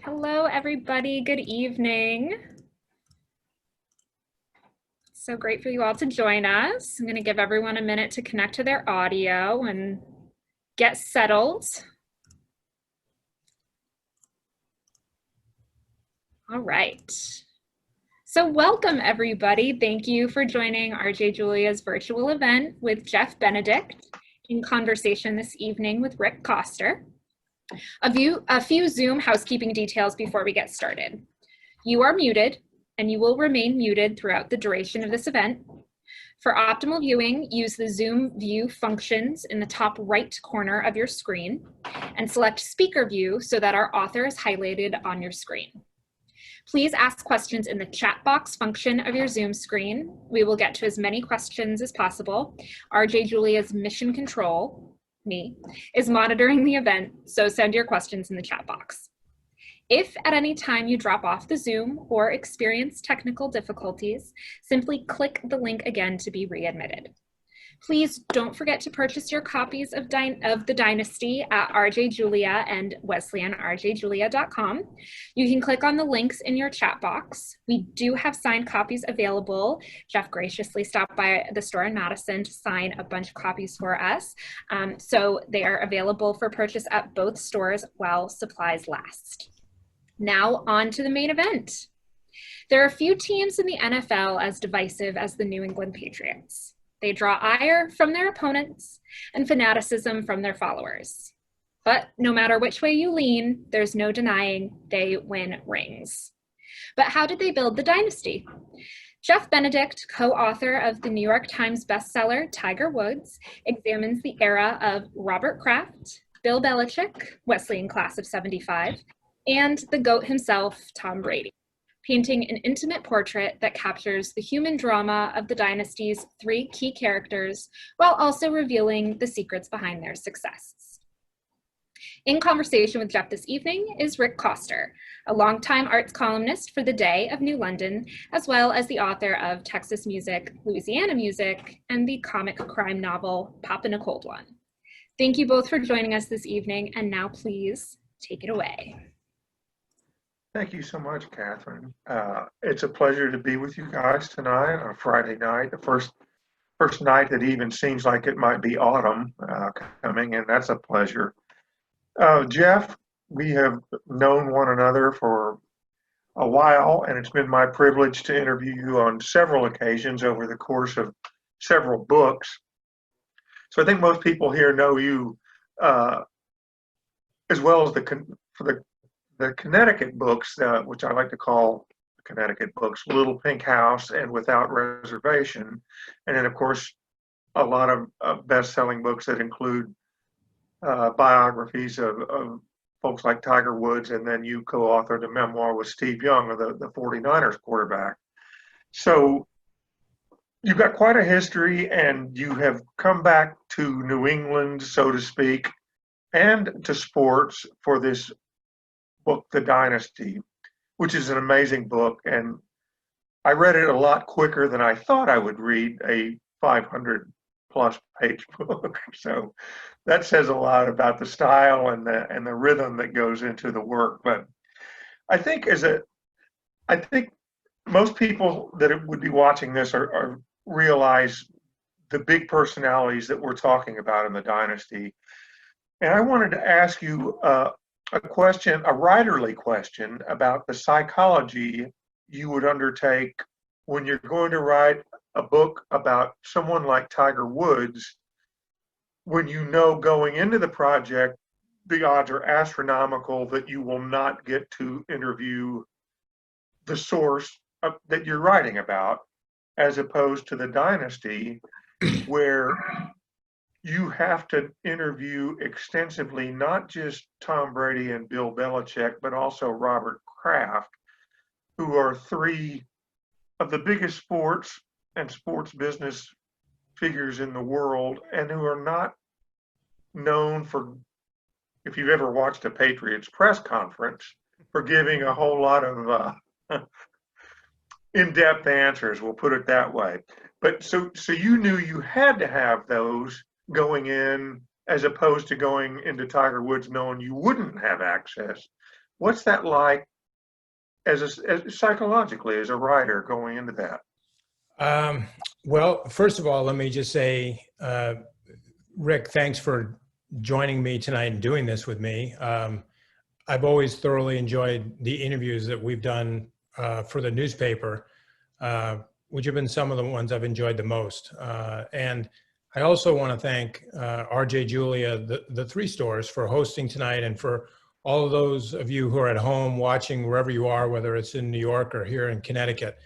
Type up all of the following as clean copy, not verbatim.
Hello, everybody. Good evening. So great for you all to join us. I'm going to give everyone a minute to connect to their audio and get settled. All right. So welcome, everybody. Thank you for joining RJ Julia's virtual event with Jeff Benedict in conversation this evening with Rick Koster. A few Zoom housekeeping details before we get started. You are muted, and you will remain muted throughout the duration of this event. For optimal viewing, use the Zoom view functions in the top right corner of your screen and select speaker view so that our author is highlighted on your screen. Please ask questions in the chat box function of your Zoom screen. We will get to as many questions as possible. RJ Julia's mission control, me, is monitoring the event, so send your questions in the chat box. If at any time you drop off the Zoom or experience technical difficulties, simply click the link again to be readmitted. Please don't forget to purchase your copies of The Dynasty at RJ Julia and wesleyanrjjulia.com. You can click on the links in your chat box. We do have signed copies available. Jeff graciously stopped by the store in Madison to sign a bunch of copies for us. So they are available for purchase at both stores while supplies last. Now on to the main event. There are few teams in the NFL as divisive as the New England Patriots. They draw ire from their opponents and fanaticism from their followers. But no matter which way you lean, there's no denying they win rings. But how did they build the dynasty? Jeff Benedict, co-author of the New York Times bestseller Tiger Woods, examines the era of Robert Kraft, Bill Belichick, Wesleyan class of '75, and the GOAT himself, Tom Brady, painting an intimate portrait that captures the human drama of the dynasty's three key characters while also revealing the secrets behind their success. In conversation with Jeff this evening is Rick Koster, a longtime arts columnist for The Day of New London, as well as the author of Texas Music, Louisiana Music, and the comic crime novel Poppin' a Cold One. Thank you both for joining us this evening, and now please take it away. Thank you so much, Catherine. It's a pleasure to be with you guys tonight on a Friday night, the first night that even seems like it might be autumn coming, and that's a pleasure. Jeff, we have known one another for a while, and it's been my privilege to interview you on several occasions over the course of several books. So I think most people here know you as well as the Connecticut books, which I like to call Connecticut books, Little Pink House and Without Reservation. And then, of course, a lot of best-selling books that include biographies of folks like Tiger Woods, and then you co-authored a memoir with Steve Young, of the 49ers quarterback. So you've got quite a history, and you have come back to New England, so to speak, and to sports for this book, The Dynasty, which is an amazing book. And I read it a lot quicker than I thought I would read a 500+ page book. So that says a lot about the style and the rhythm that goes into the work. But I think most people that would be watching this are realize the big personalities that we're talking about in the Dynasty. And I wanted to ask you a question, a writerly question, about the psychology you would undertake when you're going to write a book about someone like Tiger Woods, when you know going into the project the odds are astronomical that you will not get to interview the source that you're writing about, as opposed to the Dynasty, where you have to interview extensively not just Tom Brady and Bill Belichick, but also Robert Kraft, who are three of the biggest sports and sports business figures in the world, and who are not known for, if you've ever watched a Patriots press conference, for giving a whole lot of in-depth answers, we'll put it that way. But so you knew you had to have those going in, as opposed to going into Tiger Woods knowing you wouldn't have access. What's that like as psychologically as a writer going into that? Well, first of all, let me just say, Rick, thanks for joining me tonight and doing this with me. I've always thoroughly enjoyed the interviews that we've done for the newspaper, which have been some of the ones I've enjoyed the most. And I also want to thank RJ Julia, the Three Stores, for hosting tonight, and for all of those of you who are at home watching wherever you are, whether it's in New York or here in Connecticut.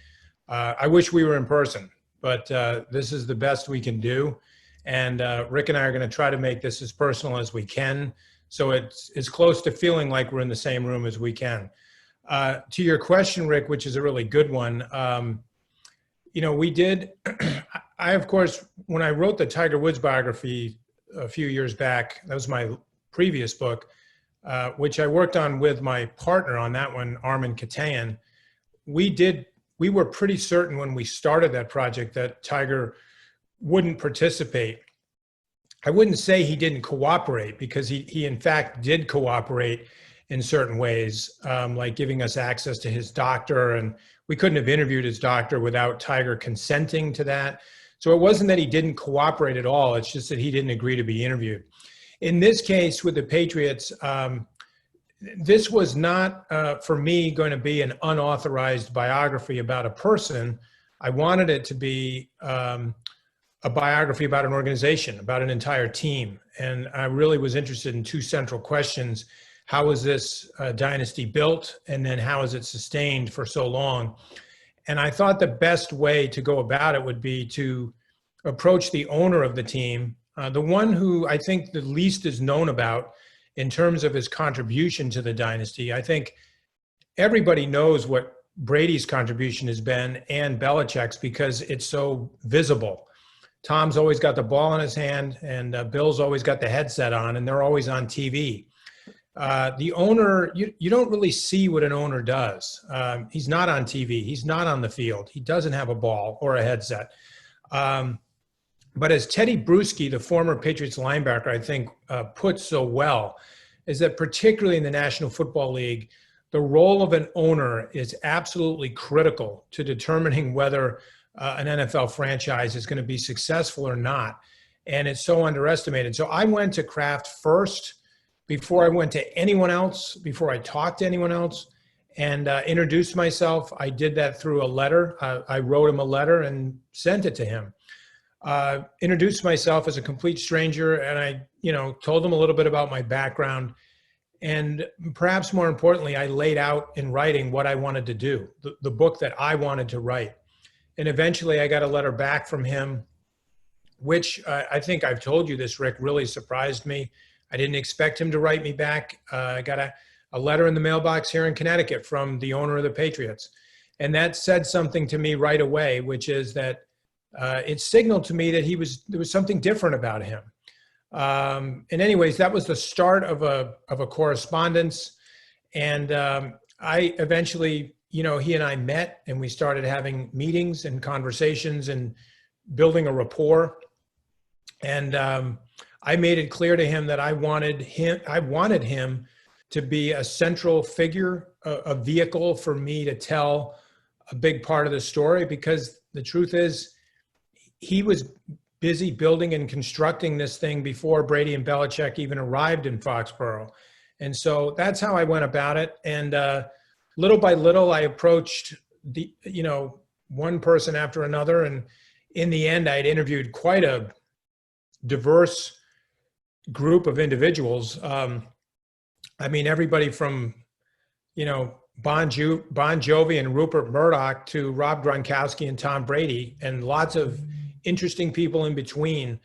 I wish we were in person, but this is the best we can do. And Rick and I are going to try to make this as personal as we can, so it's as close to feeling like we're in the same room as we can. To your question, Rick, which is a really good one, we did, of course, when I wrote the Tiger Woods biography a few years back, that was my previous book, which I worked on with my partner on that one, Armin Katayan. We were pretty certain when we started that project that Tiger wouldn't participate. I wouldn't say he didn't cooperate, because he in fact did cooperate in certain ways, like giving us access to his doctor, and we couldn't have interviewed his doctor without Tiger consenting to that. So it wasn't that he didn't cooperate at all, it's just that he didn't agree to be interviewed. In this case with the Patriots, this was not, for me, going to be an unauthorized biography about a person. I wanted it to be a biography about an organization, about an entire team. And I really was interested in two central questions. How was this dynasty built? And then how is it sustained for so long? And I thought the best way to go about it would be to approach the owner of the team, the one who I think the least is known about in terms of his contribution to the dynasty. I think everybody knows what Brady's contribution has been, and Belichick's, because it's so visible. Tom's always got the ball in his hand, and Bill's always got the headset on, and they're always on TV. The owner, you don't really see what an owner does. He's not on TV. He's not on the field. He doesn't have a ball or a headset. But as Teddy Bruschi, the former Patriots linebacker, I think put so well, is that particularly in the National Football League, the role of an owner is absolutely critical to determining whether an NFL franchise is going to be successful or not. And it's so underestimated. So I went to Kraft first before I went to anyone else, before I talked to anyone else, and introduced myself. I did that through a letter. I wrote him a letter and sent it to him. Introduced myself as a complete stranger, and I, told him a little bit about my background. And perhaps more importantly, I laid out in writing what I wanted to do, the book that I wanted to write. And eventually I got a letter back from him, which I think I've told you this, Rick, really surprised me. I didn't expect him to write me back. I got a letter in the mailbox here in Connecticut from the owner of the Patriots. And that said something to me right away, which is that it signaled to me that there was something different about him. And anyways, that was the start of a correspondence. And I eventually, he and I met, and we started having meetings and conversations and building a rapport. And I made it clear to him that I wanted him to be a central figure, a vehicle for me to tell a big part of the story, because the truth is he was busy building and constructing this thing before Brady and Belichick even arrived in Foxborough. And so that's how I went about it. And little by little, I approached one person after another. And in the end, I had interviewed quite a diverse group of individuals. Everybody from, Bon Jovi and Rupert Murdoch to Rob Gronkowski and Tom Brady, and lots of interesting people in between,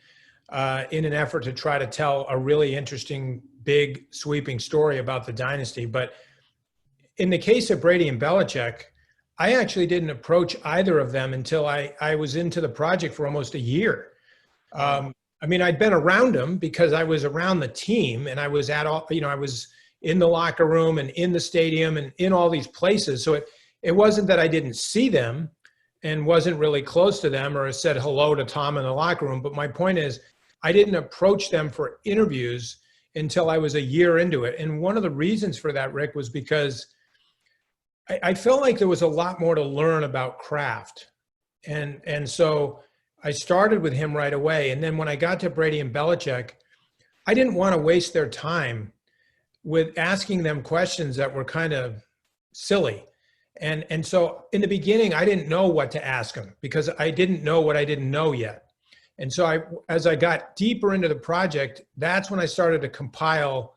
in an effort to try to tell a really interesting, big, sweeping story about the dynasty. But in the case of Brady and Belichick, I actually didn't approach either of them until I was into the project for almost a year. I'd been around them because I was around the team, and I was I was in the locker room and in the stadium and in all these places. So it wasn't that I didn't see them and wasn't really close to them or said hello to Tom in the locker room. But my point is, I didn't approach them for interviews until I was a year into it. And one of the reasons for that, Rick, was because I felt like there was a lot more to learn about craft. And so I started with him right away. And then when I got to Brady and Belichick, I didn't want to waste their time with asking them questions that were kind of silly. And so in the beginning, I didn't know what to ask them because I didn't know what I didn't know yet. And so as I got deeper into the project, that's when I started to compile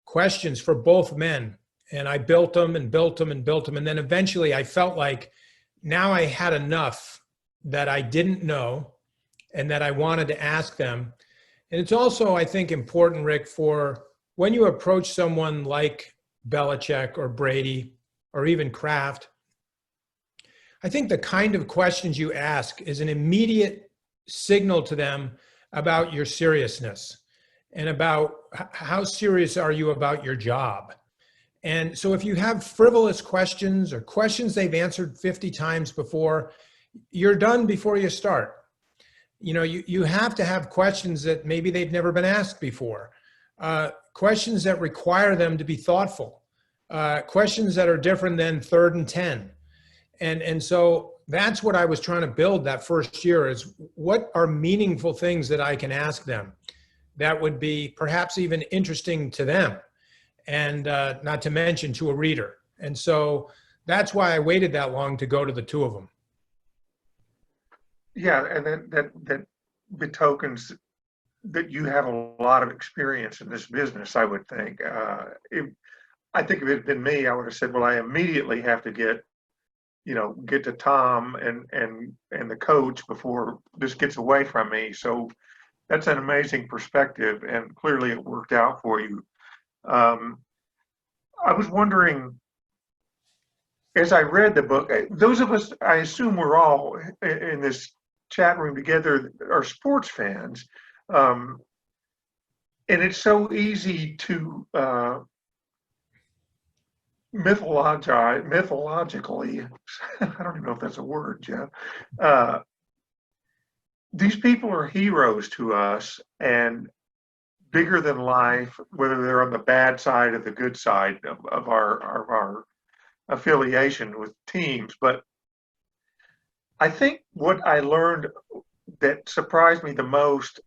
questions for both men. And I built them and built them and built them. And then eventually I felt like now I had enough that I didn't know and that I wanted to ask them. And it's also, I think, important, Rick, for when you approach someone like Belichick or Brady or even Kraft, I think the kind of questions you ask is an immediate signal to them about your seriousness and about how serious are you about your job. And so if you have frivolous questions or questions they've answered 50 times before, you're done before you start. You know, you have to have questions that maybe they've never been asked before, questions that require them to be thoughtful, questions that are different than 3rd and 10. And so that's what I was trying to build that first year is what are meaningful things that I can ask them that would be perhaps even interesting to them and not to mention to a reader. And so that's why I waited that long to go to the two of them. Yeah, and that betokens that you have a lot of experience in this business, I would think. I think if it had been me, I would have said, well, I immediately have to get to Tom and the coach before this gets away from me. So that's an amazing perspective, and clearly it worked out for you. I was wondering, as I read the book, those of us, I assume we're all in this chat room together, are sports fans. And it's so easy to mythologically, I don't even know if that's a word, Jeff. These people are heroes to us and bigger than life, whether they're on the bad side or the good side of our affiliation with teams. But I think what I learned that surprised me the most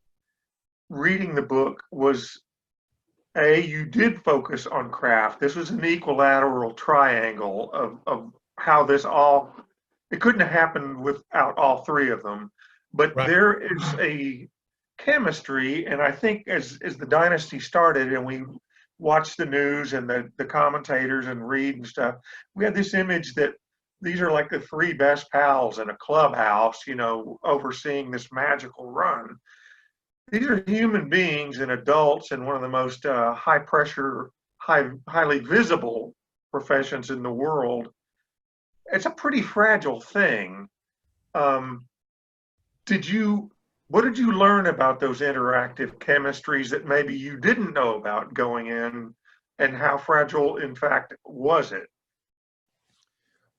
reading the book was, you did focus on craft. This was an equilateral triangle of how this all, it couldn't have happened without all three of them. But right. There is a chemistry, and I think as the dynasty started and we watched the news and the commentators and read and stuff, we had this image that these are like the three best pals in a clubhouse, overseeing this magical run. These are human beings and adults in one of the most high pressure, highly visible professions in the world. It's a pretty fragile thing. What did you learn about those interactive chemistries that maybe you didn't know about going in, and how fragile, in fact, was it?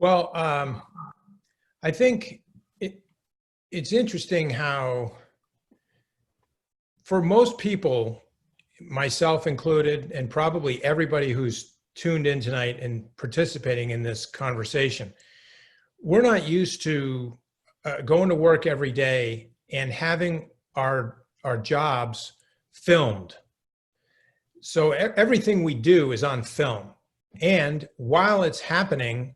Well, I think it's interesting how, for most people, myself included, and probably everybody who's tuned in tonight and participating in this conversation, we're not used to going to work every day and having our jobs filmed. So everything we do is on film. And while it's happening,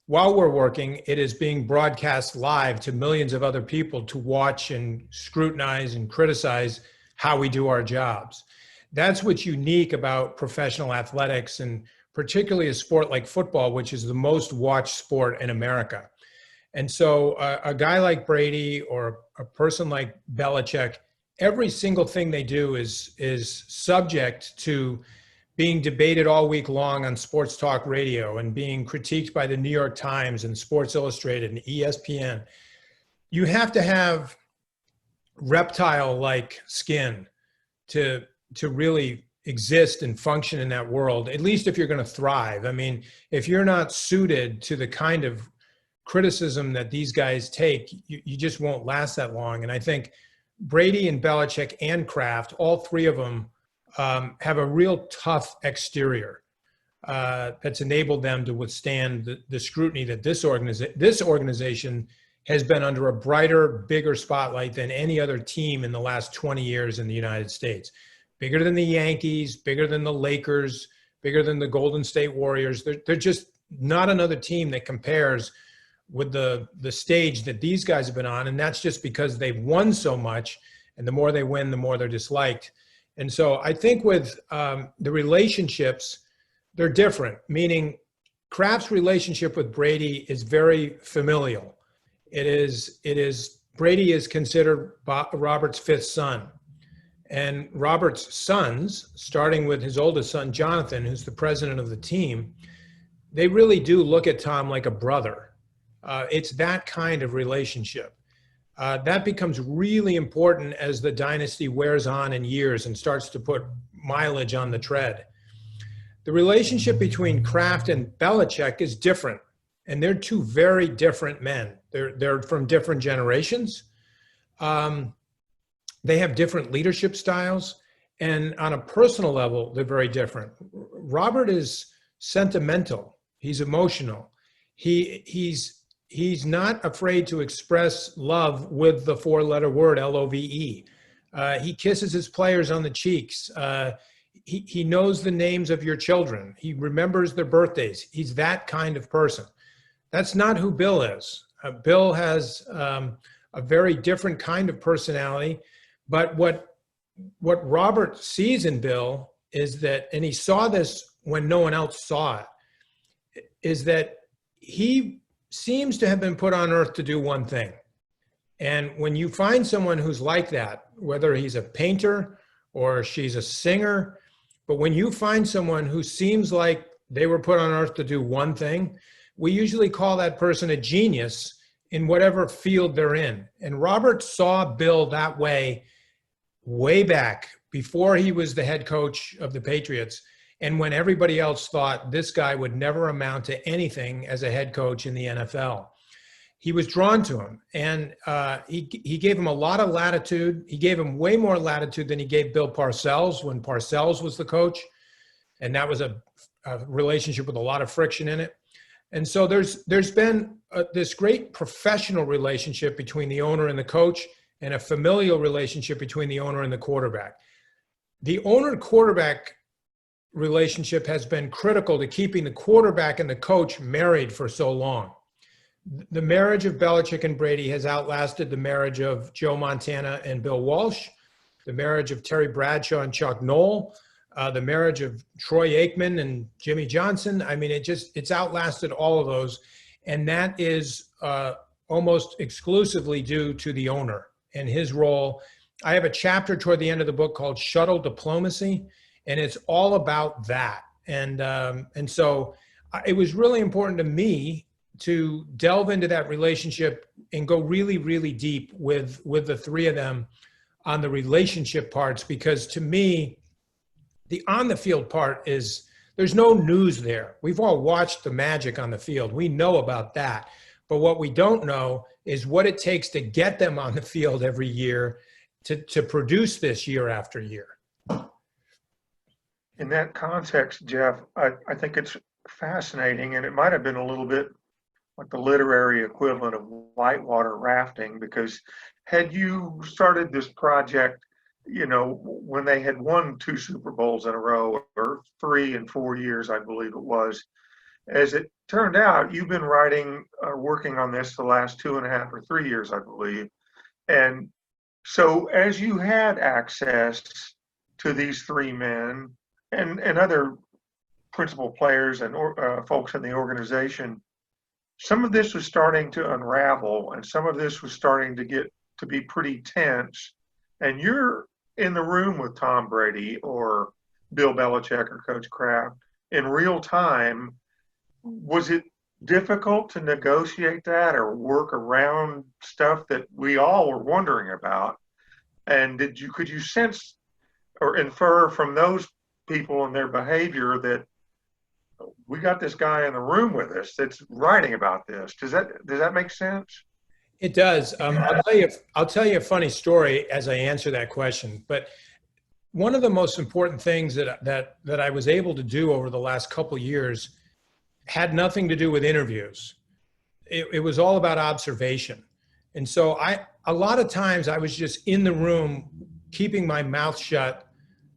while we're working, it is being broadcast live to millions of other people to watch and scrutinize and criticize how we do our jobs. That's what's unique about professional athletics, and particularly a sport like football, which is the most watched sport in America. And so a guy like Brady or a person like Belichick, every single thing they do is subject to being debated all week long on sports talk radio and being critiqued by the New York Times and Sports Illustrated and ESPN. You have to have reptile-like skin to really exist and function in that world, at least if you're going to thrive. I mean, if you're not suited to the kind of criticism that these guys take, you just won't last that long. And I think Brady and Belichick and Kraft, all three of them, have a real tough exterior that's enabled them to withstand the scrutiny that this organization has been under a brighter, bigger spotlight than any other team in the last 20 years in the United States. Bigger than the Yankees, bigger than the Lakers, bigger than the Golden State Warriors. They're just not another team that compares with the stage that these guys have been on. And that's just because they've won so much. And the more they win, the more they're disliked. And so I think with the relationships, they're different, meaning Kraft's relationship with Brady is very familial. Brady is considered Robert's fifth son. And Robert's sons, starting with his oldest son, Jonathan, who's the president of the team, they really do look at Tom like a brother. It's that kind of relationship. That becomes really important as the dynasty wears on in years and starts to put mileage on the tread. The relationship between Kraft and Belichick is different, and they're two very different men. They're from different generations. They have different leadership styles, and on a personal level, they're very different. Robert is sentimental. He's emotional. He's not afraid to express love with the four-letter word, L-O-V-E. He kisses his players on the cheeks. He knows the names of your children. He remembers their birthdays. He's that kind of person. That's not who Bill is. Bill has a very different kind of personality. But what Robert sees in Bill is that, and he saw this when no one else saw it, is that he seems to have been put on earth to do one thing. And when you find someone who's like that, whether he's a painter or she's a singer, but when you find someone who seems like they were put on earth to do one thing, we usually call that person a genius in whatever field they're in. And Robert saw Bill that way back before he was the head coach of the Patriots. And when everybody else thought this guy would never amount to anything as a head coach in the NFL, he was drawn to him. And he gave him a lot of latitude. He gave him way more latitude than he gave Bill Parcells when Parcells was the coach. And that was a relationship with a lot of friction in it. And so there's been this great professional relationship between the owner and the coach, and a familial relationship between the owner and the quarterback. The owner-quarterback relationship has been critical to keeping the quarterback and the coach married for so long. The marriage of Belichick and Brady has outlasted the marriage of Joe Montana and Bill Walsh, the marriage of Terry Bradshaw and Chuck Noll, the marriage of Troy Aikman and Jimmy Johnson. I mean, it's outlasted all of those. And that is almost exclusively due to the owner and his role. I have a chapter toward the end of the book called Shuttle Diplomacy, and it's all about that. And so it was really important to me to delve into that relationship and go really, really deep with the three of them on the relationship parts, because to me, the on the field part is, there's no news there. We've all watched the magic on the field. We know about that. But what we don't know is what it takes to get them on the field every year to produce this year after year. In that context, Jeff, I think it's fascinating, and it might have been a little bit like the literary equivalent of whitewater rafting, because had you started this project, you know, when they had won 2 Super Bowls in a row, or 3 in 4 years, I believe it was, as it turned out, you've been writing or working on this the last 2.5 or 3 years, I believe. And so as you had access to these 3 men and other principal players and folks in the organization, some of this was starting to unravel, and some of this was starting to get to be pretty tense. And you're in the room with Tom Brady or Bill Belichick or Coach Kraft in real time. Was it difficult to negotiate that or work around stuff that we all were wondering about? And could you sense or infer from those people and their behavior that we got this guy in the room with us that's writing about this? Does that make sense? It does. I'll tell you a funny story as I answer that question. But one of the most important things that I was able to do over the last couple of years had nothing to do with interviews. It was all about observation. And so a lot of times I was just in the room, keeping my mouth shut,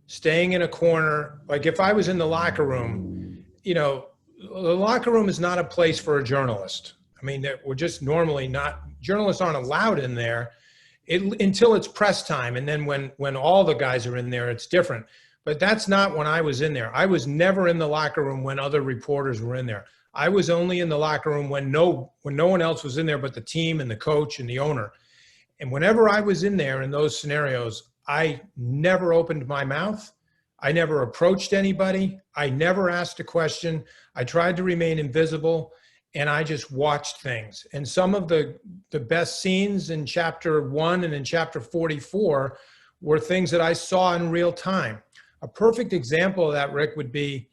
staying in a corner. Like if I was in the locker room, you know, the locker room is not a place for a journalist. I mean, we're just normally not, journalists aren't allowed in there until it's press time. And then when all the guys are in there, it's different. But that's not when I was in there. I was never in the locker room when other reporters were in there. I was only in the locker room when no one else was in there but the team and the coach and the owner. And whenever I was in there in those scenarios, I never opened my mouth. I never approached anybody. I never asked a question. I tried to remain invisible, and I just watched things. And some of the best scenes in chapter 1 and in chapter 44 were things that I saw in real time. A perfect example of that, Rick, would be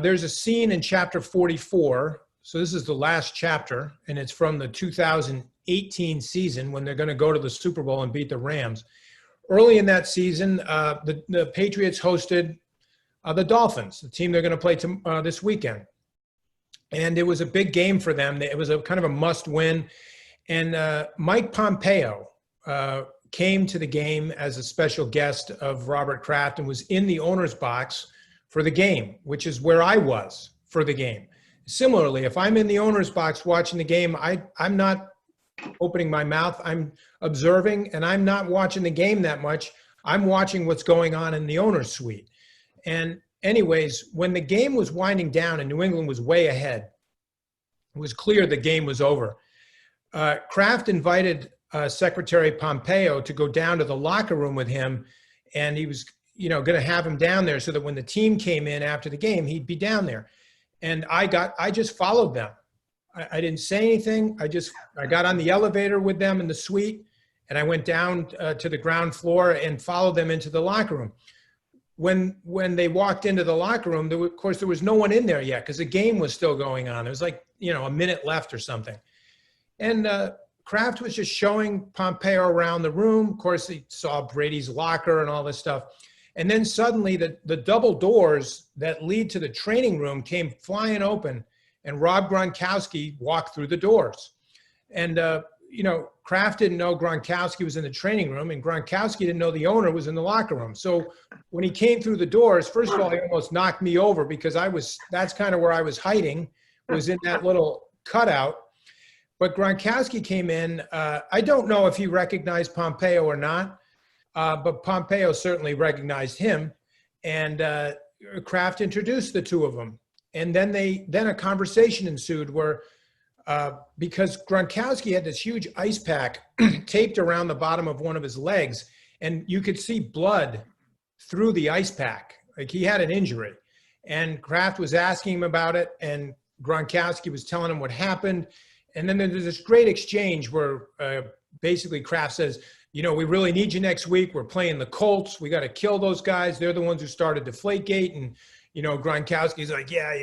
there's a scene in chapter 44. So this is the last chapter, and it's from the 2018 season when they're going to go to the Super Bowl and beat the Rams. Early in that season, the Patriots hosted the Dolphins, the team they're going to play this weekend. And it was a big game for them. It was a kind of a must-win. And Mike Pompeo came to the game as a special guest of Robert Kraft and was in the owner's box for the game, which is where I was for the game. Similarly, if I'm in the owner's box watching the game, I'm not opening my mouth. I'm observing, and I'm not watching the game that much. I'm watching what's going on in the owner's suite. And anyways, when the game was winding down and New England was way ahead, it was clear the game was over. Kraft invited Secretary Pompeo to go down to the locker room with him, and he was, going to have him down there so that when the team came in after the game, he'd be down there. And I just followed them. I didn't say anything. I got on the elevator with them in the suite, and I went down to the ground floor and followed them into the locker room. When they walked into the locker room, of course, there was no one in there yet because the game was still going on. It was like, a minute left or something. And Kraft was just showing Pompeo around the room. Of course, he saw Brady's locker and all this stuff. And then suddenly the double doors that lead to the training room came flying open, and Rob Gronkowski walked through the doors. And, Kraft didn't know Gronkowski was in the training room, and Gronkowski didn't know the owner was in the locker room. So when he came through the doors, first of all, he almost knocked me over because that's kind of where I was hiding, was in that little cutout. But Gronkowski came in. I don't know if he recognized Pompeo or not, but Pompeo certainly recognized him. And Kraft introduced the two of them. And then a conversation ensued where, because Gronkowski had this huge ice pack taped around the bottom of one of his legs, and you could see blood through the ice pack. Like he had an injury. And Kraft was asking him about it, and Gronkowski was telling him what happened. And then there's this great exchange where basically Kraft says, we really need you next week. We're playing the Colts. We got to kill those guys. They're the ones who started Deflategate. And, Gronkowski's like, yeah,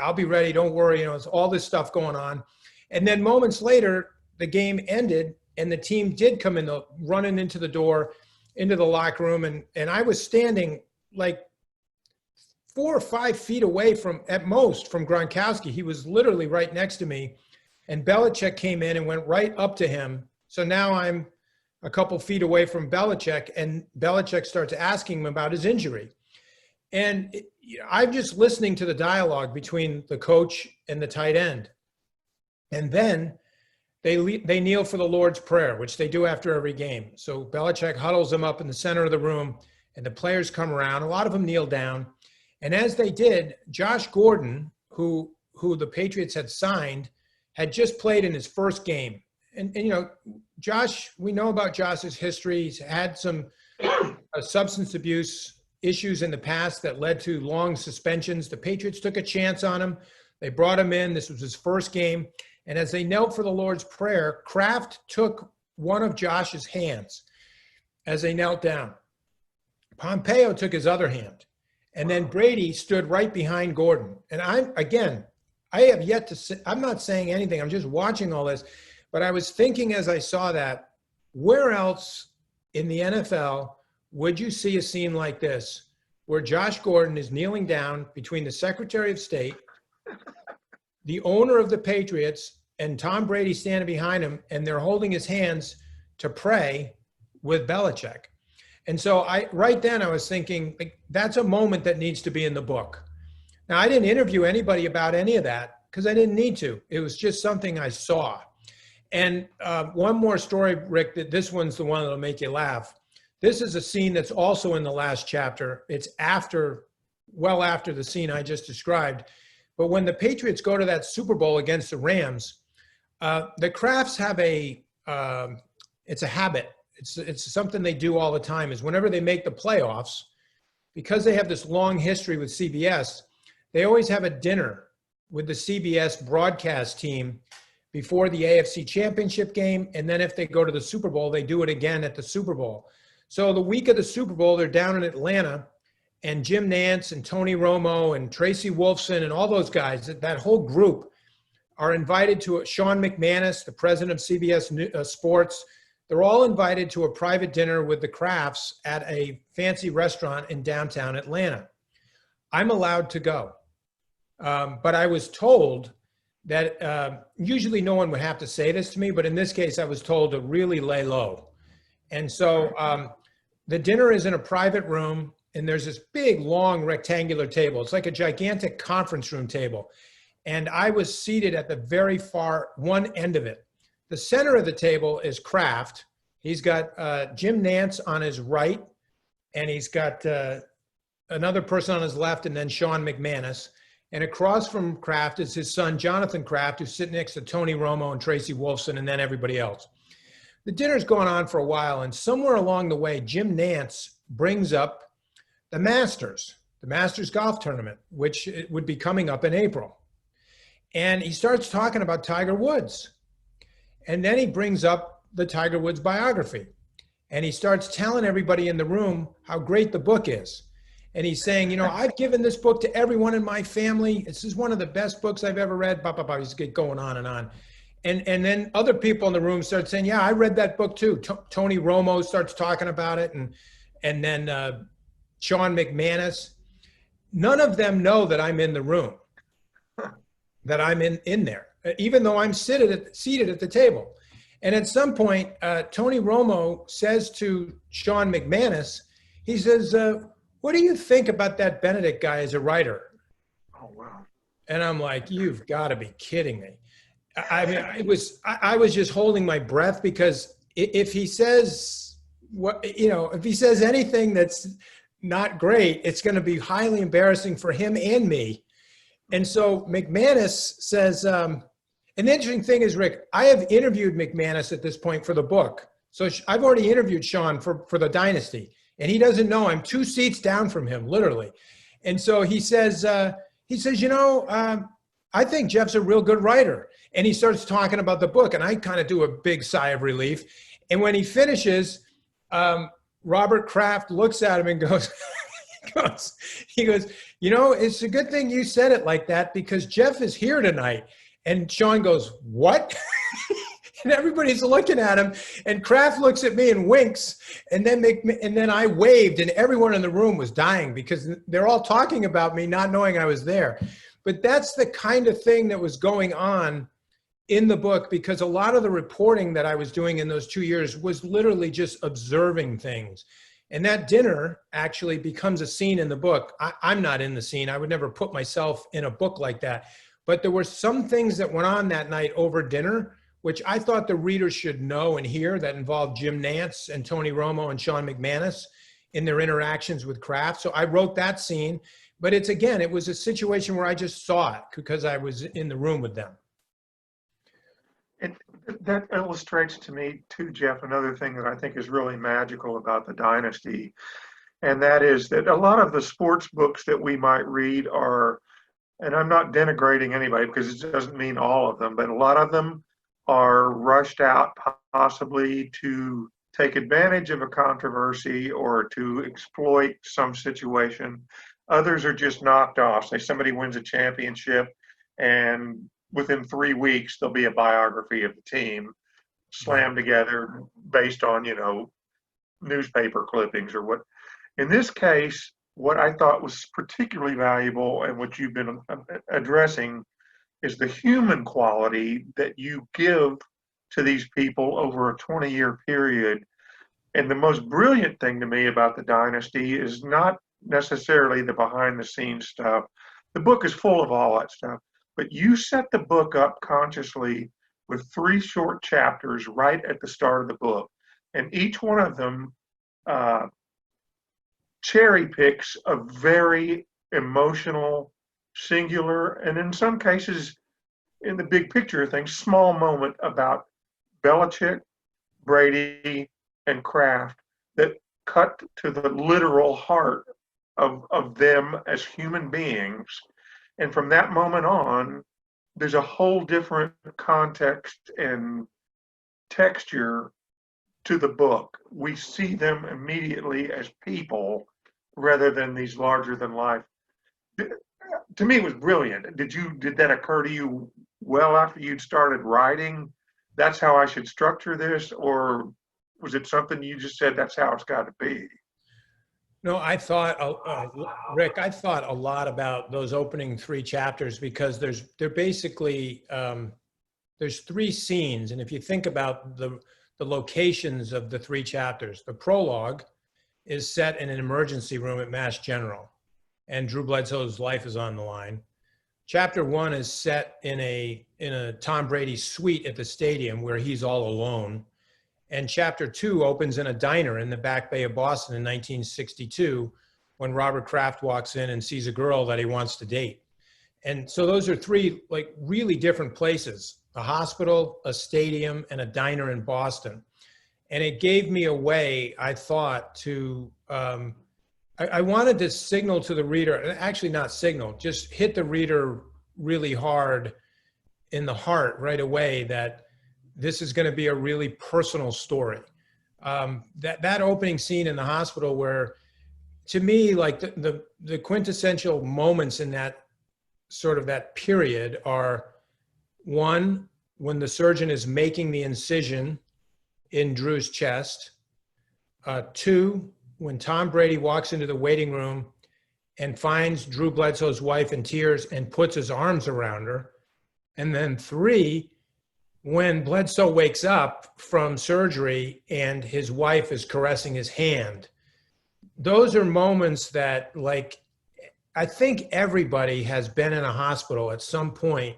I'll be ready. Don't worry. It's all this stuff going on. And then moments later, the game ended and the team did come in, running into the door, into the locker room. And I was standing like 4 or 5 feet away at most from Gronkowski. He was literally right next to me. And Belichick came in and went right up to him. So now I'm a couple feet away from Belichick, and Belichick starts asking him about his injury. And I'm just listening to the dialogue between the coach and the tight end. And then they kneel for the Lord's Prayer, which they do after every game. So Belichick huddles them up in the center of the room, and the players come around. A lot of them kneel down. And as they did, Josh Gordon, who the Patriots had signed, had just played in his first game. And Josh, we know about Josh's history. He's had some substance abuse issues in the past that led to long suspensions. The Patriots took a chance on him. They brought him in. This was his first game. And as they knelt for the Lord's Prayer, Kraft took one of Josh's hands as they knelt down. Pompeo took his other hand. And then Brady stood right behind Gordon. And I have yet to say, I'm not saying anything. I'm just watching all this. But I was thinking as I saw that, where else in the NFL would you see a scene like this where Josh Gordon is kneeling down between the Secretary of State, the owner of the Patriots, and Tom Brady standing behind him, and they're holding his hands to pray with Belichick? And so right then I was thinking, like, that's a moment that needs to be in the book. Now, I didn't interview anybody about any of that because I didn't need to. It was just something I saw. And one more story, Rick, that this one's the one that'll make you laugh. This is a scene that's also in the last chapter. It's well after the scene I just described. But when the Patriots go to that Super Bowl against the Rams, the Krafts have it's a habit. It's something they do all the time, is whenever they make the playoffs, because they have this long history with CBS, they always have a dinner with the CBS broadcast team before the AFC Championship game. And then if they go to the Super Bowl, they do it again at the Super Bowl. So the week of the Super Bowl, they're down in Atlanta, and Jim Nantz and Tony Romo and Tracy Wolfson and all those guys, that whole group, are invited to Sean McManus, the president of CBS Sports. They're all invited to a private dinner with the Krafts at a fancy restaurant in downtown Atlanta. I'm allowed to go. But I was told that usually no one would have to say this to me, but in this case, I was told to really lay low. And so the dinner is in a private room, and there's this big, long, rectangular table. It's like a gigantic conference room table. And I was seated at the very far one end of it. The center of the table is Kraft. He's got Jim Nantz on his right, and he's got another person on his left, and then Sean McManus. And across from Kraft is his son, Jonathan Kraft, who's sitting next to Tony Romo and Tracy Wolfson, and then everybody else. The dinner's gone on for a while, and somewhere along the way, Jim Nantz brings up the Masters golf tournament, which would be coming up in April. And he starts talking about Tiger Woods. And then he brings up the Tiger Woods biography. And he starts telling everybody in the room how great the book is. And he's saying, I've given this book to everyone in my family. This is one of the best books I've ever read. He's going on and on. And then other people in the room start saying, yeah, I read that book too. Tony Romo starts talking about it. And then Sean McManus. None of them know that I'm in the room, that I'm in there, even though I'm seated at the table. And at some point, Tony Romo says to Sean McManus, he says, what do you think about that Benedict guy as a writer? Oh, wow. And I'm like, you've got to be kidding me. I mean, I was just holding my breath, because if he says if he says anything that's not great, it's going to be highly embarrassing for him and me. And so McManus says, and the interesting thing is, Rick, I have interviewed McManus at this point for the book. So I've already interviewed Sean for the Dynasty, and he doesn't know I'm 2 seats down from him, literally. And so he says, I think Jeff's a real good writer. And he starts talking about the book, and I kind of do a big sigh of relief. And when he finishes, Robert Kraft looks at him and goes, it's a good thing you said it like that, because Jeff is here tonight. And Sean goes, what? And everybody's looking at him, and Kraft looks at me and winks, and then I waved, and everyone in the room was dying, because they're all talking about me, not knowing I was there. But that's the kind of thing that was going on in the book, because a lot of the reporting that I was doing in those 2 years was literally just observing things. And that dinner actually becomes a scene in the book. I'm not in the scene. I would never put myself in a book like that. But there were some things that went on that night over dinner, which I thought the readers should know and hear, that involved Jim Nantz and Tony Romo and Sean McManus in their interactions with Kraft. So I wrote that scene. But it was a situation where I just saw it because I was in the room with them. That illustrates to me too, Jeff, another thing that I think is really magical about the Dynasty. And that is that a lot of the sports books that we might read are, and I'm not denigrating anybody because it doesn't mean all of them, but a lot of them are rushed out possibly to take advantage of a controversy or to exploit some situation. Others are just knocked off. Say somebody wins a championship, and within 3 weeks, there'll be a biography of the team slammed together based on, newspaper clippings or what. In this case, what I thought was particularly valuable and what you've been addressing is the human quality that you give to these people over a 20-year period. And the most brilliant thing to me about the Dynasty is not necessarily the behind the scenes stuff. The book is full of all that stuff, but you set the book up consciously with 3 short chapters right at the start of the book. And each one of them cherry picks a very emotional, singular, and in some cases, in the big picture of things, small moment about Belichick, Brady, and Kraft that cut to the literal heart of them as human beings. And from that moment on, there's a whole different context and texture to the book. We see them immediately as people rather than these larger than life. To me, it was brilliant. Did that occur to you well after you'd started writing? That's how I should structure this, or was it something you just said that's how it's got to be? No, I thought, Rick, I thought a lot about those opening 3 chapters because they're basically, there's 3 scenes. And if you think about the locations of the 3 chapters, the prologue is set in an emergency room at Mass General, and Drew Bledsoe's life is on the line. Chapter 1 is set in a Tom Brady suite at the stadium where he's all alone. And chapter 2 opens in a diner in the Back Bay of Boston in 1962 when Robert Kraft walks in and sees a girl that he wants to date. And so those are 3 like really different places: a hospital, a stadium, and a diner in Boston. And it gave me a way, I thought, to, I wanted to signal to the reader, actually not signal, just hit the reader really hard in the heart right away that this is going to be a really personal story. That opening scene in the hospital where, to me, like the quintessential moments in that sort of that period are, 1, when the surgeon is making the incision in Drew's chest. 2, when Tom Brady walks into the waiting room and finds Drew Bledsoe's wife in tears and puts his arms around her. And then 3, when Bledsoe wakes up from surgery and his wife is caressing his hand. Those are moments that, like, I think everybody has been in a hospital at some point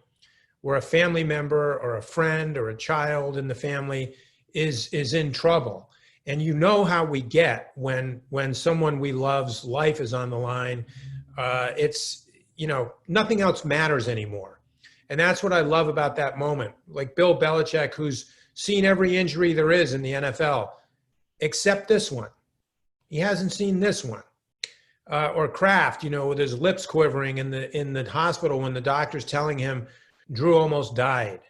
where a family member or a friend or a child in the family is in trouble. And you know how we get when someone we love's life is on the line. It's, nothing else matters anymore. And that's what I love about that moment. Like Bill Belichick, who's seen every injury there is in the NFL, except this one. He hasn't seen this one. Or Kraft, with his lips quivering in the hospital when the doctor's telling him Drew almost died.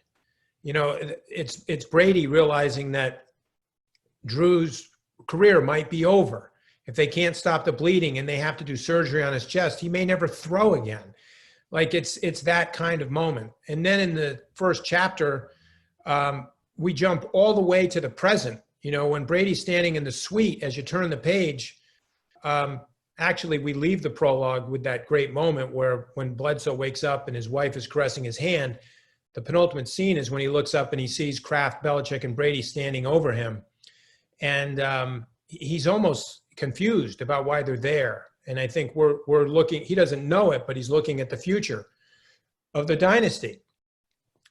It's Brady realizing that Drew's career might be over. If they can't stop the bleeding and they have to do surgery on his chest, he may never throw again. Like it's that kind of moment. And then in the first chapter, we jump all the way to the present. When Brady's standing in the suite, as you turn the page, actually we leave the prologue with that great moment where when Bledsoe wakes up and his wife is caressing his hand, the penultimate scene is when he looks up and he sees Kraft, Belichick, and Brady standing over him. And he's almost confused about why they're there. And I think we're looking, he doesn't know it, but he's looking at the future of the dynasty.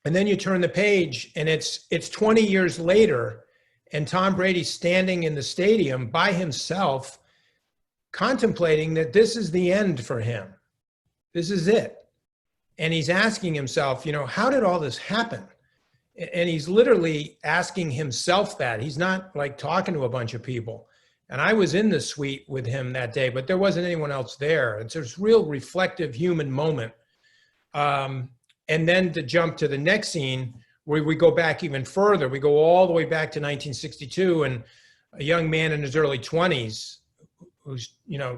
And then you turn the page and it's 20 years later and Tom Brady's standing in the stadium by himself, contemplating that this is the end for him. This is it. And he's asking himself, how did all this happen? And he's literally asking himself that. He's not like talking to a bunch of people. And I was in the suite with him that day, but there wasn't anyone else there. It's this real reflective human moment. And then to jump to the next scene where we go back even further, we go all the way back to 1962 and a young man in his early 20s who's,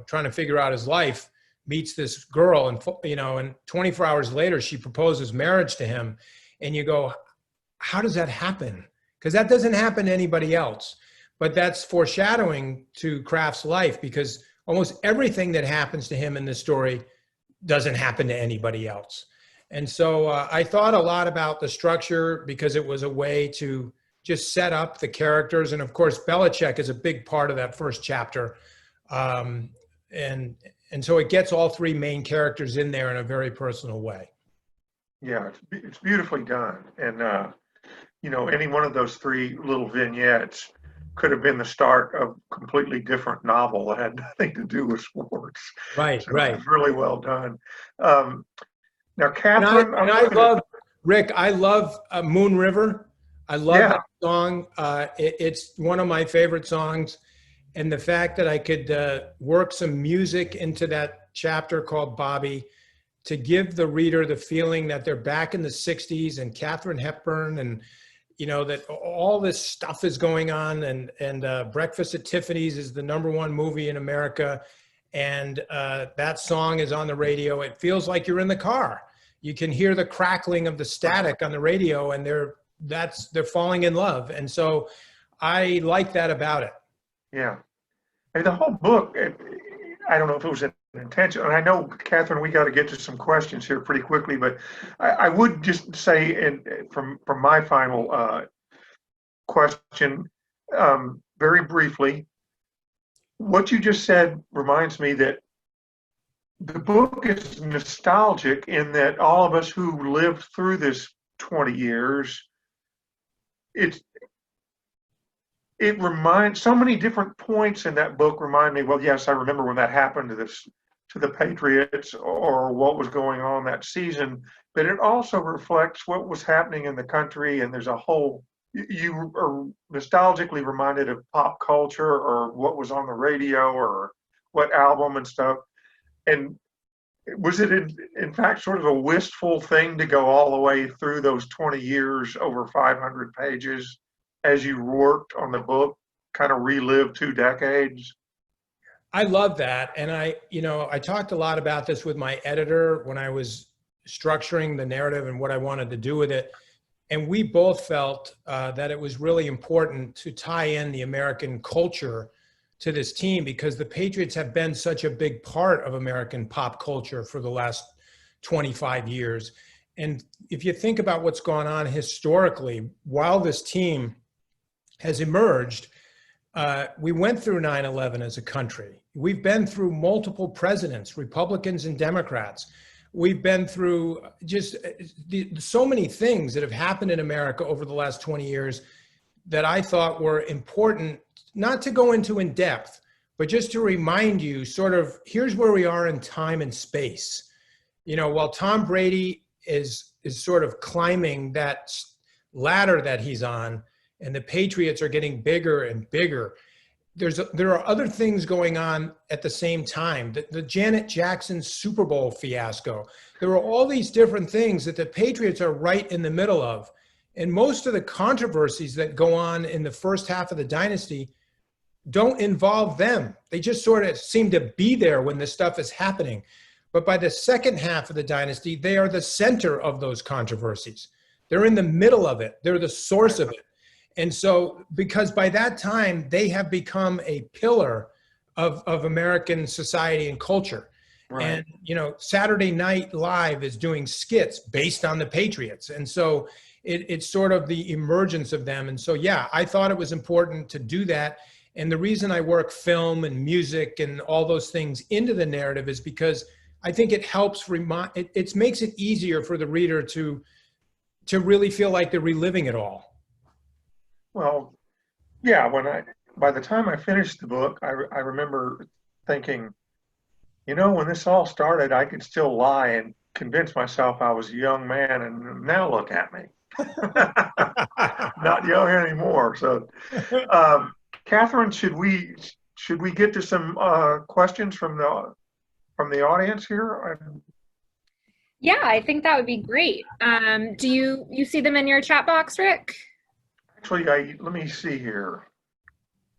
trying to figure out his life meets this girl and 24 hours later, she proposes marriage to him. And you go, how does that happen? Because that doesn't happen to anybody else. but that's foreshadowing to Kraft's life, because almost everything that happens to him in this story doesn't happen to anybody else. And so I thought a lot about the structure because it was a way to just set up the characters. And of course, Belichick is a big part of that first chapter. And so it gets all three main characters in there in a very personal way. Yeah, it's beautifully done. And, any one of those three little vignettes could have been the start of a completely different novel that had nothing to do with sports. Right, So right. it's really well done. Now, And Catherine, I love, Rick, I love Moon River. I love Yeah. that song. It's one of my favorite songs. And the fact that I could work some music into that chapter called Bobby to give the reader the feeling that they're back in the 60s and Katharine Hepburn, and that all this stuff is going on, and Breakfast at Tiffany's is the #1 movie in America, and that song is on the radio. It feels like you're in the car. You can hear the crackling of the static on the radio, and they're falling in love. And so I like that about it. Yeah. And the whole book, I don't know if it was an intention, and I know, Catherine, we got to get to some questions here pretty quickly, but I would just say, and from my final question, very briefly, what you just said reminds me that the book is nostalgic in that all of us who lived through this 20 years, it reminds, so many different points in that book remind me, well, yes, I remember when that happened to the Patriots, or what was going on that season, but it also reflects what was happening in the country. And there's a whole, you are nostalgically reminded of pop culture, or what was on the radio, or what album and stuff. And was it in fact sort of a wistful thing to go all the way through those 20 years, over 500 pages, as you worked on the book, kind of relive 2 decades? I love that. And I talked a lot about this with my editor when I was structuring the narrative and what I wanted to do with it. And we both felt that it was really important to tie in the American culture to this team, because the Patriots have been such a big part of American pop culture for the last 25 years. And if you think about what's gone on historically, while this team has emerged, we went through 9/11 as a country. We've been through multiple presidents, Republicans and Democrats. We've been through just so many things that have happened in America over the last 20 years that I thought were important, not to go into in depth, but just to remind you sort of, here's where we are in time and space. While Tom Brady is sort of climbing that ladder that he's on, and the Patriots are getting bigger and bigger, there are other things going on at the same time. The Janet Jackson Super Bowl fiasco. There are all these different things that the Patriots are right in the middle of. And most of the controversies that go on in the first half of the dynasty don't involve them. They just sort of seem to be there when this stuff is happening. But by the second half of the dynasty, they are the center of those controversies. They're in the middle of it. They're the source of it. And so, because by that time, they have become a pillar of American society and culture. Right. And, Saturday Night Live is doing skits based on the Patriots. And so it's sort of the emergence of them. And so, yeah, I thought it was important to do that. And the reason I work film and music and all those things into the narrative is because I think it helps it makes it easier for the reader to really feel like they're reliving it all. Well, yeah, by the time I finished the book, I remember thinking, when this all started, I could still lie and convince myself I was a young man, and now look at me. Not young anymore. So, Catherine, should we get to some questions from the audience here? Yeah, I think that would be great. Do you see them in your chat box, Rick? Actually, let me see here.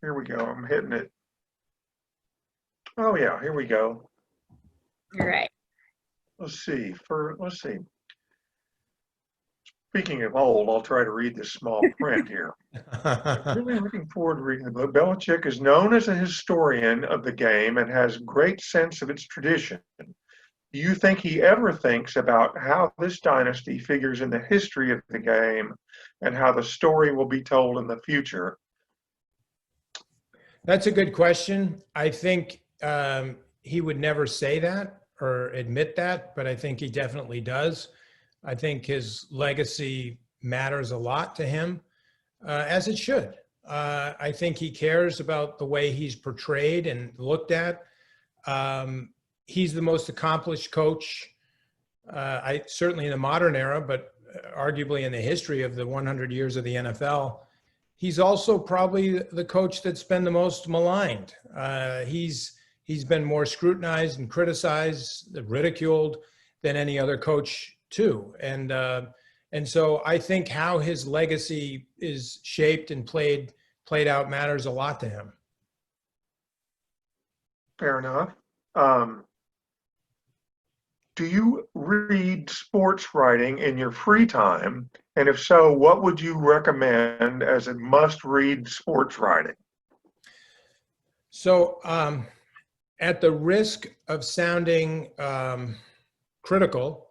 Here we go. I'm hitting it. Oh yeah, here we go. All right. Let's see. Speaking of old, I'll try to read this small print here. I'm really looking forward to reading the book. Belichick is known as a historian of the game and has great sense of its tradition. Do you think he ever thinks about how this dynasty figures in the history of the game and how the story will be told in the future? That's a good question. I think he would never say that or admit that, but I think he definitely does. I think his legacy matters a lot to him, as it should. I think he cares about the way he's portrayed and looked at. He's the most accomplished coach, certainly in the modern era, but arguably in the history of the 100 years of the NFL. He's also probably the coach that's been the most maligned. He's been more scrutinized and criticized, ridiculed than any other coach too. And so I think how his legacy is shaped and played out matters a lot to him. Fair enough. Do you read sports writing in your free time? And if so, what would you recommend as a must-read sports writing? So at the risk of sounding critical,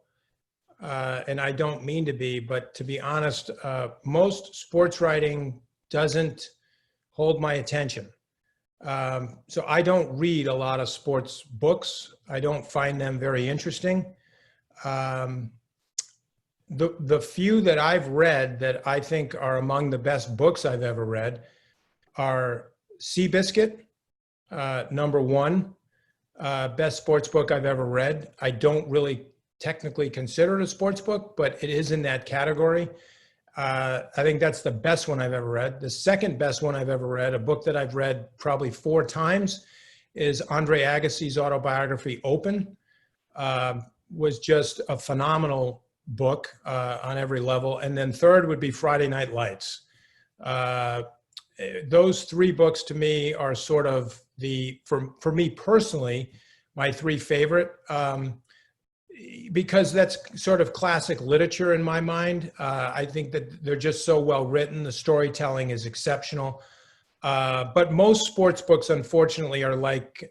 and I don't mean to be, but to be honest, most sports writing doesn't hold my attention. So I don't read a lot of sports books. I don't find them very interesting. The few that I've read that I think are among the best books I've ever read are Seabiscuit, #1, best sports book I've ever read. I don't really technically consider it a sports book, but it is in that category. I think that's the best one I've ever read. The second best one I've ever read, a book that I've read probably 4 times, is Andre Agassi's autobiography, Open. Was just a phenomenal book on every level. And then third would be Friday Night Lights. Those 3 books to me are sort of for me personally, my 3 favorite. Because that's sort of classic literature in my mind. I think that they're just so well written. The storytelling is exceptional. But most sports books, unfortunately, are like,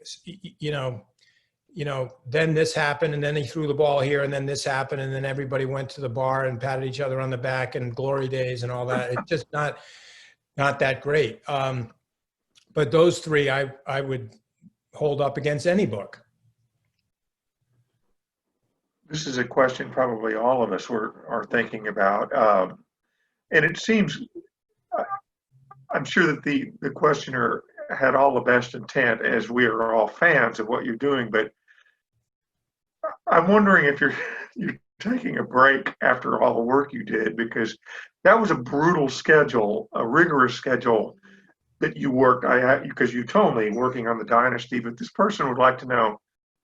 then this happened, and then he threw the ball here, and then this happened, and then everybody went to the bar and patted each other on the back and glory days and all that. It's just not that great. But those 3 I would hold up against any book. This is a question probably all of us are thinking about. And it seems, I'm sure that the questioner had all the best intent, as we are all fans of what you're doing, but I'm wondering if you're taking a break after all the work you did, because that was a brutal schedule, a rigorous schedule that you worked. Because you told me working on the Dynasty, but this person would like to know,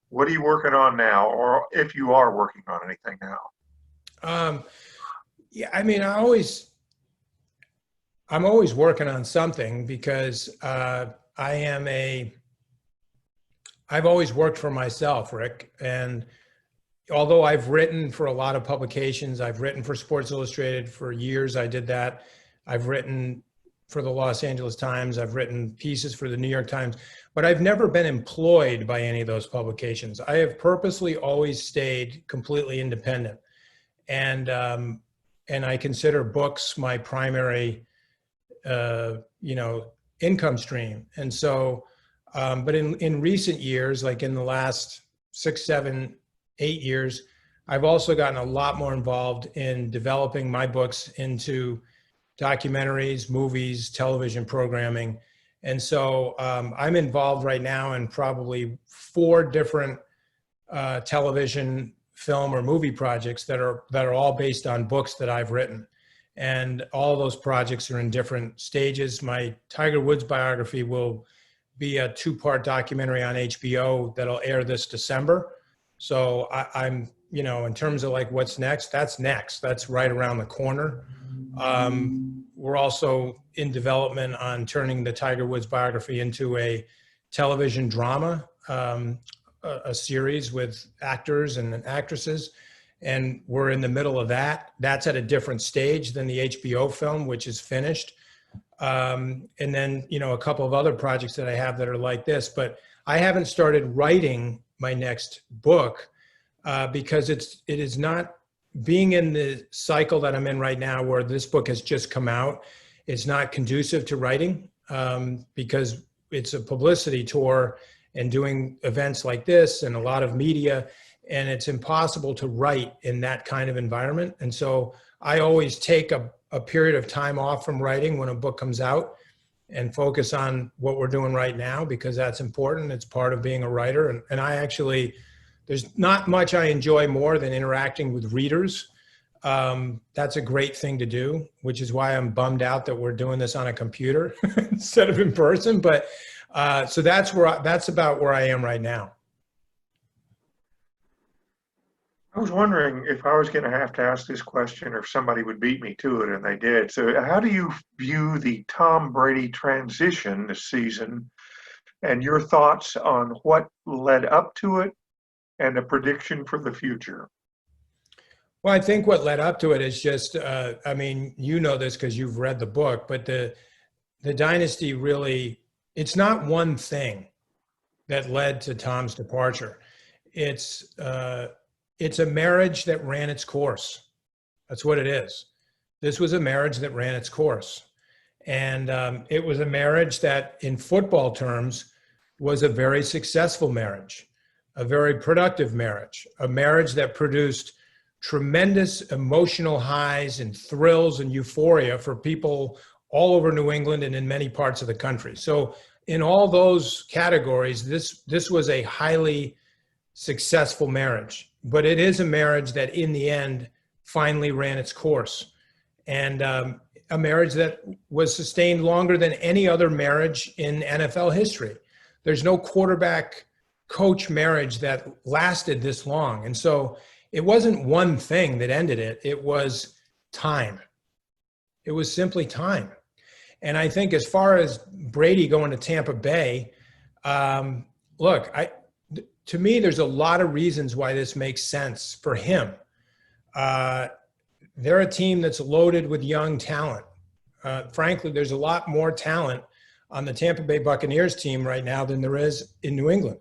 what are you working on now, or if you are working on anything now? Yeah, I mean, I'm always working on something, because I've always worked for myself, Rick. And although I've written for a lot of publications, I've written for Sports Illustrated for years. I did that. I've written for the Los Angeles Times. I've written pieces for the New York Times, but I've never been employed by any of those publications. I have purposely always stayed completely independent. And I consider books my primary, income stream. And so, but in recent years, like in the last 6, 7, 8 years, I've also gotten a lot more involved in developing my books into documentaries, movies, television programming. And so I'm involved right now in probably 4 different television, film, or movie projects that are all based on books that I've written. And all of those projects are in different stages. My Tiger Woods biography will be a 2-part documentary on HBO that'll air this December. So I'm, in terms of like what's next, that's next. That's right around the corner. We're also in development on turning the Tiger Woods biography into a television drama, a series with actors and actresses. and we're in the middle of that. That's at a different stage than the HBO film, which is finished. And then, a couple of other projects that I have that are like this, but I haven't started writing my next book because it is not, being in the cycle that I'm in right now, where this book has just come out, it's not conducive to writing because it's a publicity tour and doing events like this and a lot of media, and it's impossible to write in that kind of environment. And so I always take a period of time off from writing when a book comes out and focus on what we're doing right now, because that's important. It's part of being a writer. And I actually, there's not much I enjoy more than interacting with readers. That's a great thing to do, which is why I'm bummed out that we're doing this on a computer instead of in person. But so that's about where I am right now. I was wondering if I was going to have to ask this question or if somebody would beat me to it, and they did. So how do you view the Tom Brady transition this season and your thoughts on what led up to it and a prediction for the future? Well, I think what led up to it is just, I mean, you know this because you've read the book, but the dynasty really, it's not one thing that led to Tom's departure. It's a marriage that ran its course. That's what it is. This was a marriage that ran its course. And it was a marriage that, in football terms, was a very successful marriage, a very productive marriage, a marriage that produced tremendous emotional highs and thrills and euphoria for people all over New England and in many parts of the country. So in all those categories, this was a highly successful marriage. But it is a marriage that in the end finally ran its course, and a marriage that was sustained longer than any other marriage in NFL history. There's no quarterback coach marriage that lasted this long. And so it wasn't one thing that ended it. It was time. It was simply time. And I think as far as Brady going to Tampa Bay, look, to me, there's a lot of reasons why this makes sense for him. They're a team that's loaded with young talent. Frankly, there's a lot more talent on the Tampa Bay Buccaneers team right now than there is in New England.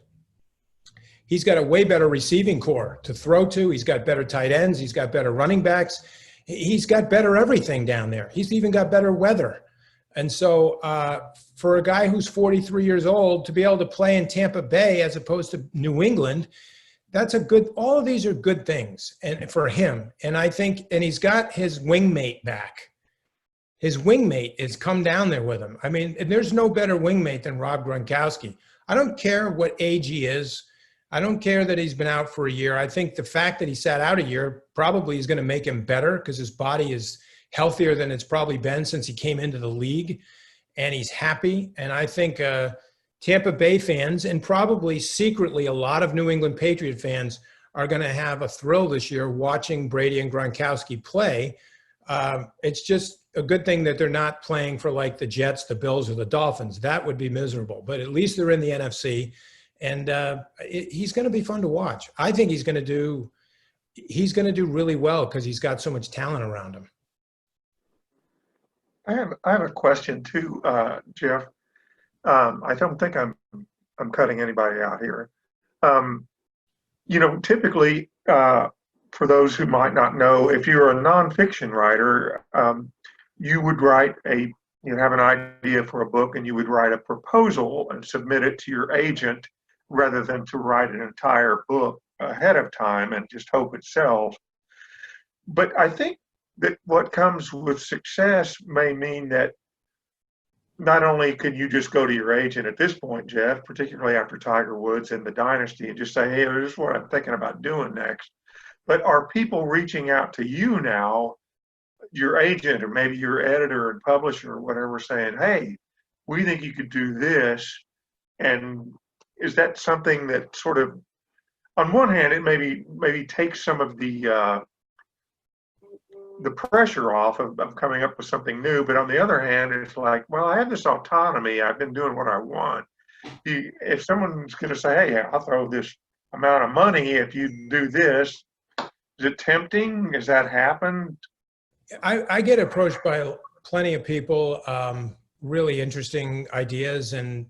He's got a way better receiving core to throw to. He's got better tight ends. He's got better running backs. He's got better everything down there. He's even got better weather. And so for a guy who's 43 years old to be able to play in Tampa Bay as opposed to New England, all of these are good things and for him. And I think, and he's got his wingmate back. His wingmate has come down there with him. I mean, there's no better wingmate than Rob Gronkowski. I don't care what age he is. I don't care that he's been out for a year. I think the fact that he sat out a year probably is going to make him better because his body is healthier than it's probably been since he came into the league, and he's happy. And I think Tampa Bay fans, and probably secretly a lot of New England Patriot fans, are going to have a thrill this year watching Brady and Gronkowski play. It's just a good thing that they're not playing for like the Jets, the Bills, or the Dolphins. That would be miserable. But at least they're in the NFC, and he's going to be fun to watch. I think he's going to do really well because he's got so much talent around him. I have a question too, Jeff. I don't think I'm cutting anybody out here. Typically, for those who might not know, if you're a nonfiction writer, you would you have an idea for a book, and you would write a proposal and submit it to your agent rather than to write an entire book ahead of time and just hope it sells. But I think that what comes with success may mean that not only can you just go to your agent at this point, Jeff, particularly after Tiger Woods and the dynasty, and just say, hey, this is what I'm thinking about doing next, but are people reaching out to you now, your agent or maybe your editor and publisher or whatever, saying, hey, we think you could do this? And is that something that sort of, on one hand, it maybe takes some of the pressure off of coming up with something new, but on the other hand, it's like, well, I have this autonomy. I've been doing what I want. If someone's going to say, hey, I'll throw this amount of money if you do this, Is it tempting? Has that happened? I get approached by plenty of people, really interesting ideas and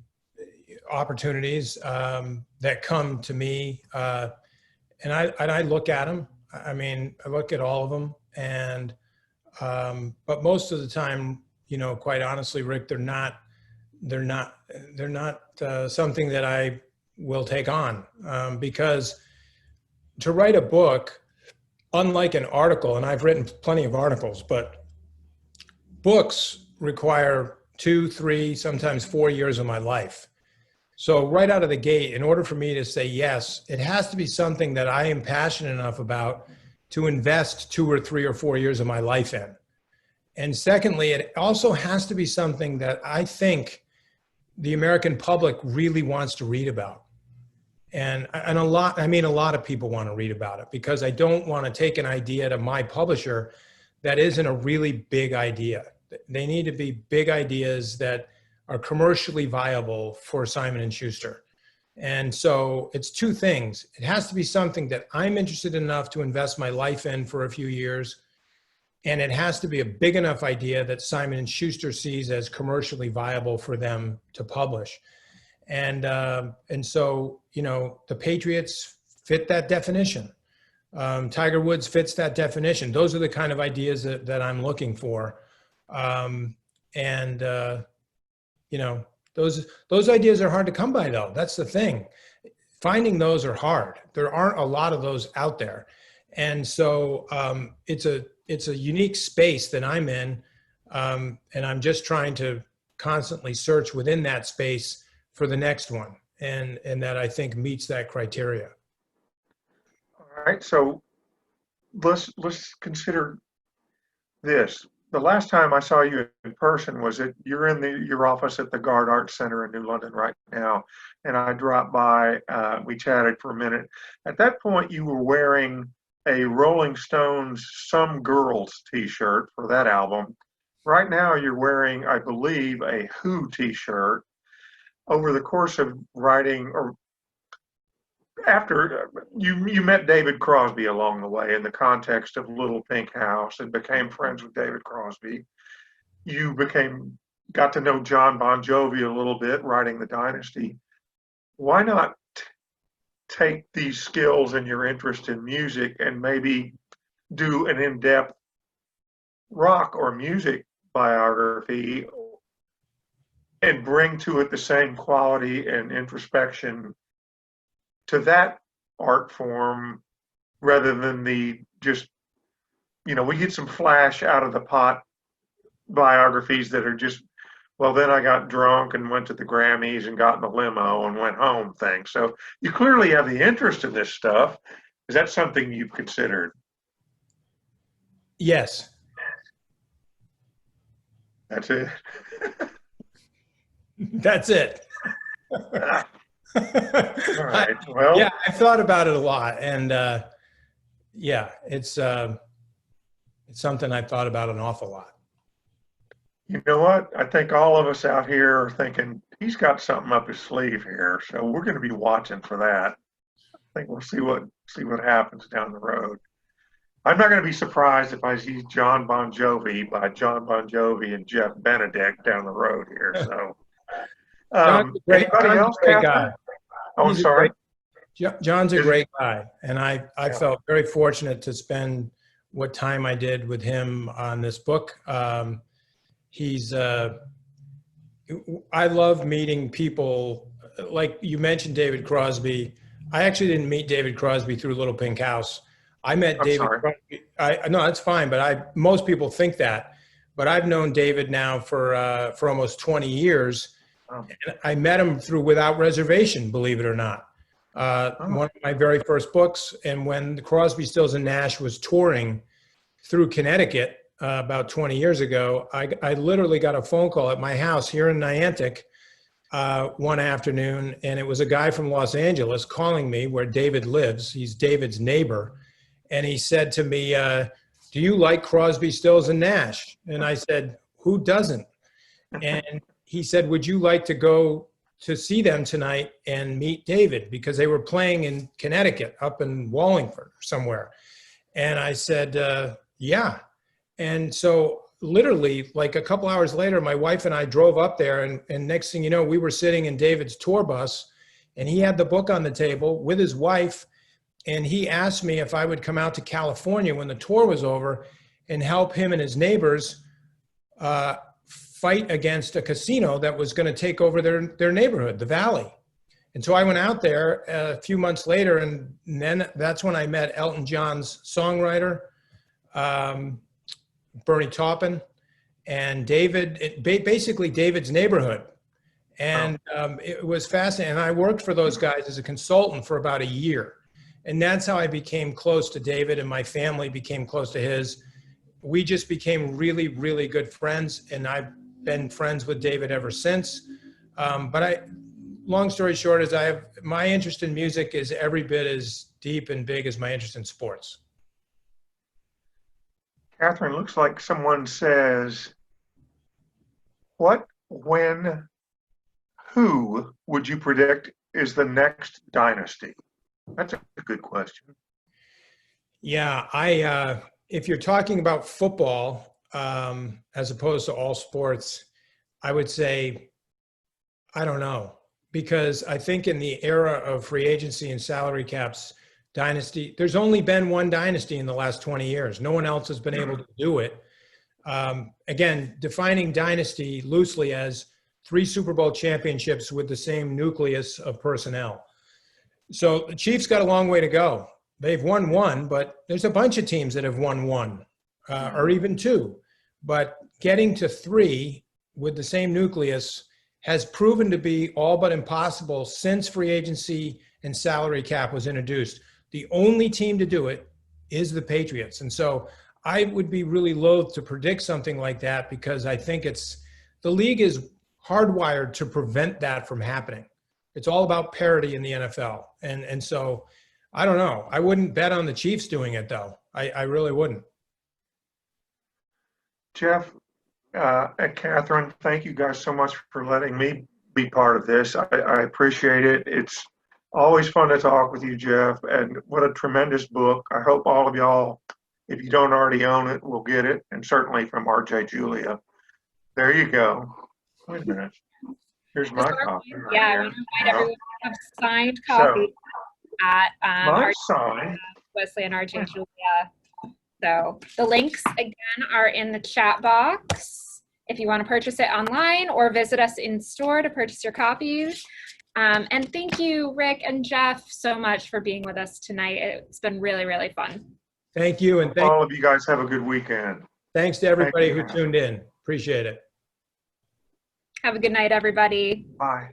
opportunities that come to me, and I look at them. I mean, I look at all of them, and but most of the time, quite honestly, Rick, they're not something that I will take on, because to write a book, unlike an article, and I've written plenty of articles, but books require 2, 3, sometimes 4 years of my life. So right out of the gate, in order for me to say yes, it has to be something that I am passionate enough about to invest 2 or 3 or 4 years of my life in. And secondly, it also has to be something that I think the American public really wants to read about. And a lot of people want to read about it, because I don't want to take an idea to my publisher that isn't a really big idea. They need to be big ideas that are commercially viable for Simon & Schuster. And so it's 2 things. It has to be something that I'm interested enough to invest my life in for a few years. And it has to be a big enough idea that Simon & Schuster sees as commercially viable for them to publish. And so, the Patriots fit that definition. Tiger Woods fits that definition. Those are the kind of ideas that I'm looking for. Those ideas are hard to come by, though. That's the thing. Finding those are hard. There aren't a lot of those out there. And so it's a unique space that I'm in. And I'm just trying to constantly search within that space for the next one. And that I think meets that criteria. All right. So let's consider this. The last time I saw you in person was you're in your office at the Gard Arts Center in New London right now. And I dropped by, we chatted for a minute. At that point, you were wearing a Rolling Stones Some Girls t-shirt for that album. Right now, you're wearing, I believe, a Who t-shirt. Over the course of writing, or after you met David Crosby along the way in the context of Little Pink House and became friends with David Crosby, you got to know John Bon Jovi a little bit writing The Dynasty. Why not take these skills and your interest in music and maybe do an in-depth rock or music biography and bring to it the same quality and introspection to that art form, rather than we get some flash out of the pot biographies that are just, well, then I got drunk and went to the Grammys and got in the limo and went home thing. So you clearly have the interest in this stuff. Is that something you've considered? Yes. That's it. That's it. All right. Well, yeah, I've thought about it a lot, and it's something I've thought about an awful lot. you know what? I think all of us out here are thinking he's got something up his sleeve here, so we're going to be watching for that. I think we'll see what happens down the road. I'm not going to be surprised if I see John Bon Jovi by John Bon Jovi and Jeff Benedict down the road here. So, anybody else? Great guy. Oh, I'm sorry. John's a great guy, and I felt very fortunate to spend what time I did with him on this book. I love meeting people. Like you mentioned David Crosby. I actually didn't meet David Crosby through Little Pink House. I met David Crosby. No, that's fine, but most people think that. But I've known David now for almost 20 years. Oh. And I met him through Without Reservation, believe it or not. One of my very first books. And when the Crosby, Stills and Nash was touring through Connecticut about 20 years ago, I literally got a phone call at my house here in Niantic one afternoon, and it was a guy from Los Angeles calling me where David lives. He's David's neighbor. And he said to me, do you like Crosby, Stills and Nash? And I said, who doesn't? And he said, would you like to go to see them tonight and meet David? Because they were playing in Connecticut, up in Wallingford or somewhere. And I said, yeah. And so literally like a couple hours later, my wife and I drove up there, and next thing you know, we were sitting in David's tour bus, and he had the book on the table with his wife. And he asked me if I would come out to California when the tour was over and help him and his neighbors fight against a casino that was going to take over their neighborhood, the Valley. And so I went out there a few months later, and then that's when I met Elton John's songwriter, Bernie Taupin, and David, basically David's neighborhood. And it was fascinating. And I worked for those guys as a consultant for about a year. And that's how I became close to David, and my family became close to his. We just became really, really good friends, and I've been friends with David ever since. Long story short is my interest in music is every bit as deep and big as my interest in sports. Catherine, looks like someone says, what, when, who would you predict is the next dynasty? That's a good question. Yeah, if you're talking about football, as opposed to all sports, I would say, I don't know. Because I think in the era of free agency and salary caps, dynasty, there's only been one dynasty in the last 20 years. No one else has been able to do it. Again, defining dynasty loosely as 3 Super Bowl championships with the same nucleus of personnel. So the Chiefs got a long way to go. They've won 1, but there's a bunch of teams that have won 1 or even 2. But getting to 3 with the same nucleus has proven to be all but impossible since free agency and salary cap was introduced. The only team to do it is the Patriots. And so I would be really loath to predict something like that, because I think the league is hardwired to prevent that from happening. It's all about parity in the NFL. And so I don't know. I wouldn't bet on the Chiefs doing it, though. I really wouldn't. Jeff, and Catherine, thank you guys so much for letting me be part of this. I appreciate it. It's always fun to talk with you, Jeff, and what a tremendous book. I hope all of y'all, if you don't already own it, will get it, and certainly from RJ Julia. There you go. Wait a minute. Here's my copy. Yeah, we invite everyone to have signed copies at my sign. Wesley and RJ Julia. So the links again are in the chat box if you want to purchase it online, or visit us in store to purchase your copies. And thank you, Rick and Jeff, so much for being with us tonight. It's been really, really fun. Thank you. And all of you guys have a good weekend. Thanks to everybody who tuned in. Appreciate it. Have a good night, everybody. Bye.